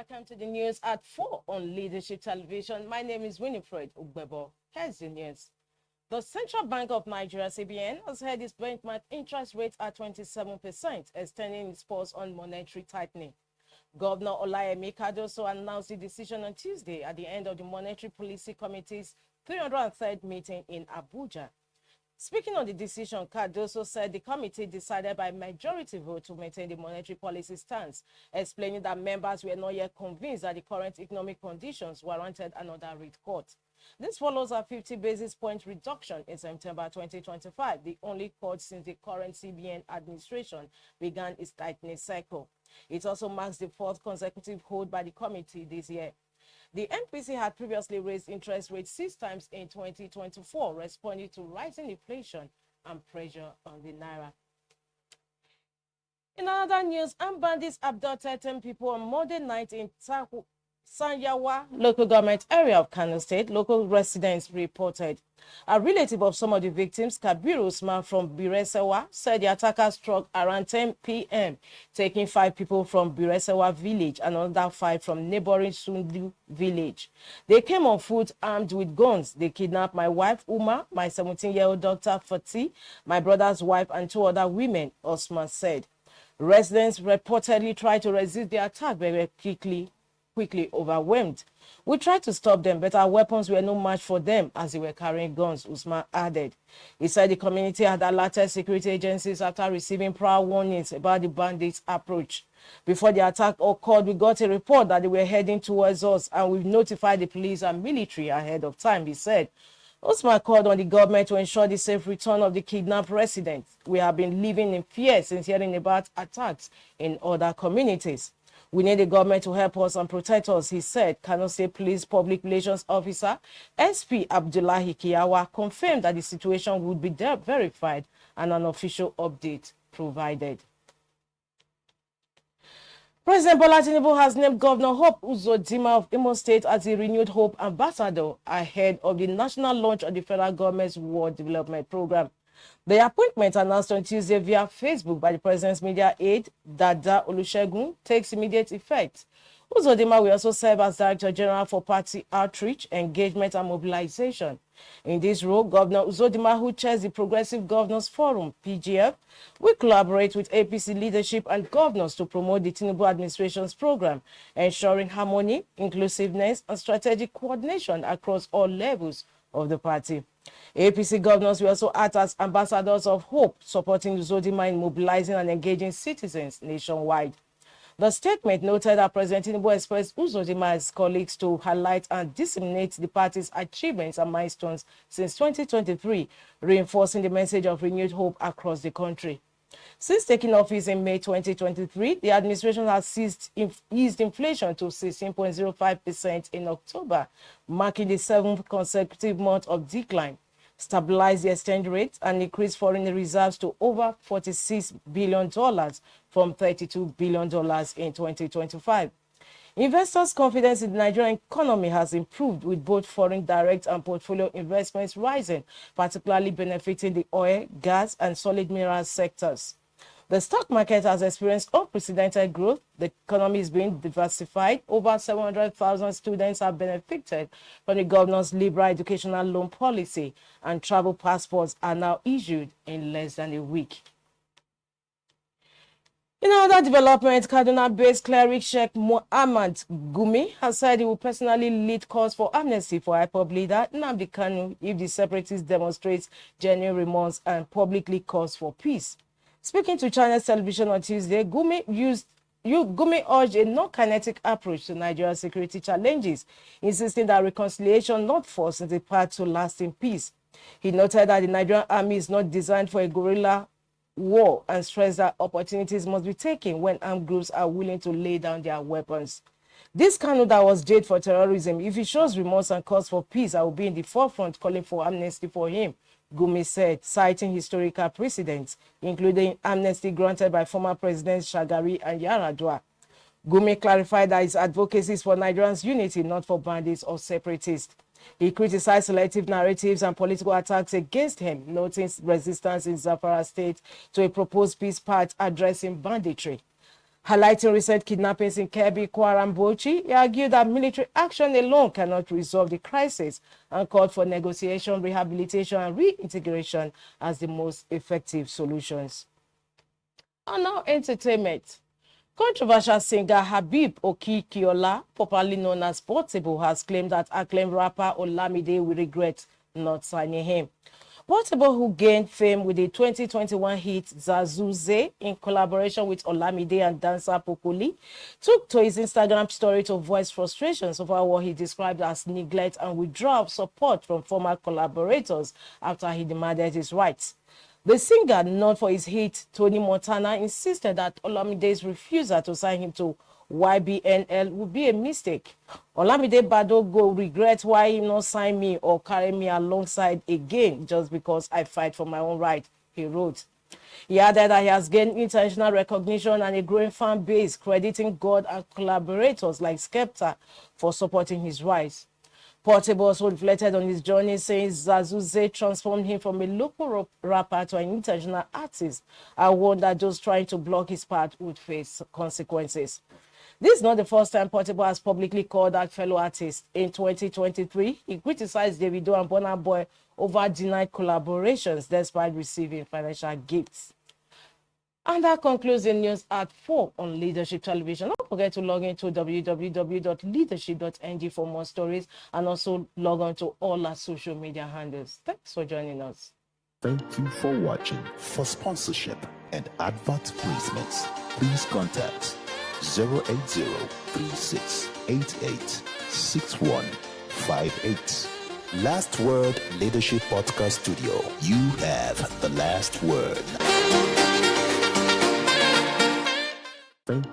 welcome to the news at 4 on Leadership Television. My name is Winifred Ugbebo. Here's the news. The Central Bank of Nigeria, CBN, has held its benchmark interest rate at 27%, extending its pause on monetary tightening. Governor Olayemi Cardoso announced the decision on Tuesday at the end of the Monetary Policy Committee's 303rd meeting in Abuja. Speaking on the decision, Cardoso said the committee decided by majority vote to maintain the monetary policy stance, explaining that members were not yet convinced that the current economic conditions warranted another rate cut. This follows a 50 basis point reduction in September 2025, the only cut since the current CBN administration began its tightening cycle. It also marks the fourth consecutive hold by the committee this year. The NPC had previously raised interest rates 6 times in 2024, responding to rising inflation and pressure on the naira. In other news, armed bandits abducted 10 people on Monday night in Tsanyawa local government area of Kano State. Local residents reported. A relative of some of the victims, Kabiru Usman from Biresewa, said the attackers struck around 10 p.m., taking 5 people from Biresewa village and another 5 from neighboring Sundu village. They came on foot armed with guns. They kidnapped my wife, Uma, my 17-year-old daughter, Fatih, my brother's wife, and 2 other women, Osman said. Residents reportedly tried to resist the attack, but were quickly overwhelmed. We tried to stop them, but our weapons were no match for them as they were carrying guns, Usman added. He said the community had alerted security agencies after receiving prior warnings about the bandits' approach. Before the attack occurred, we got a report that they were heading towards us, and we notified the police and military ahead of time, he said. Usman called on the government to ensure the safe return of the kidnapped residents. We have been living in fear since hearing about attacks in other communities. We need the government to help us and protect us, he said. Kano State Police Public Relations Officer SP Abdullahi Kiyawa confirmed that the situation would be verified and an official update provided. President Bola Tinubu has named Governor Hope Uzodinma of Imo State as the renewed Hope Ambassador ahead of the national launch of the federal government's World Development Program. The appointment, announced on Tuesday via Facebook by the president's media aide, Dada Olusegun, takes immediate effect. Uzodinma will also serve as Director General for Party Outreach, Engagement and Mobilization. In this role, Governor Uzodinma, who chairs the Progressive Governors Forum, PGF, will collaborate with APC leadership and governors to promote the Tinubu administration's program, ensuring harmony, inclusiveness, and strategic coordination across all levels of the party. APC governors will also act as ambassadors of hope, supporting Uzodinma in mobilizing and engaging citizens nationwide. The statement noted that President Tinubu expressed Uzodinma's colleagues to highlight and disseminate the party's achievements and milestones since 2023, reinforcing the message of renewed hope across the country. Since taking office in May 2023, the administration has eased inflation to 16.05% in October, marking the 7th consecutive month of decline, stabilized the exchange rate, and increased foreign reserves to over $46 billion from $32 billion in 2025. Investors' confidence in the Nigerian economy has improved, with both foreign direct and portfolio investments rising, particularly benefiting the oil, gas, and solid minerals sectors. The stock market has experienced unprecedented growth. The economy is being diversified. Over 700,000 students have benefited from the governor's liberal educational loan policy, and travel passports are now issued in less than a week. In another development, Kaduna-based cleric Sheikh Muhammad Gumi has said he will personally lead calls for amnesty for IPOB leader Nnamdi Kanu if the separatists demonstrate genuine remorse and publicly calls for peace. Speaking to Channels Television on Tuesday, Gumi urged a non-kinetic approach to Nigeria's security challenges, insisting that reconciliation, not force, is the path to lasting peace. He noted that the Nigerian army is not designed for a guerrilla war and stressed that opportunities must be taken when armed groups are willing to lay down their weapons. This Kanu that was jailed for terrorism, if he shows remorse and calls for peace, I will be in the forefront calling for amnesty for him, Gumi said, citing historical precedents, including amnesty granted by former Presidents Shagari and Yaradua. Gumi clarified that his advocacy is for Nigerians' unity, not for bandits or separatists. He criticized selective narratives and political attacks against him, noting resistance in Zamfara State to a proposed peace pact addressing banditry. Highlighting recent kidnappings in Kebbi, Kwara, and Bauchi, he argued that military action alone cannot resolve the crisis and called for negotiation, rehabilitation, and reintegration as the most effective solutions. And now entertainment. Controversial singer Habib Okikiola, popularly known as Portable, has claimed that acclaimed rapper Olamide will regret not signing him. Portable, who gained fame with the 2021 hit Zazuze in collaboration with Olamide and dancer Pokoli, took to his Instagram story to voice frustrations over what he described as neglect and withdrawal of support from former collaborators after he demanded his rights. The singer, known for his hit Tony Montana, insisted that Olamide's refusal to sign him to YBNL would be a mistake. Olamide Badogo regrets why he not sign me or carry me alongside again just because I fight for my own right, he wrote. He added that he has gained international recognition and a growing fan base, crediting God and collaborators like Skepta for supporting his rise. Portable also reflected on his journey, saying Zazuze transformed him from a local rapper to an international artist, and warned that those trying to block his path would face consequences. This is not the first time Portable has publicly called out fellow artists. In 2023, he criticized Davido and Burna Boy over denied collaborations despite receiving financial gifts. And that concludes the news at 4 on Leadership Television. Don't forget to log into www.leadership.ng for more stories and also log on to all our social media handles. Thanks for joining us. Thank you for watching. For sponsorship and advert placements, please contact 080-3688-6158. Last Word Leadership Podcast Studio. You have the last word. Thank you.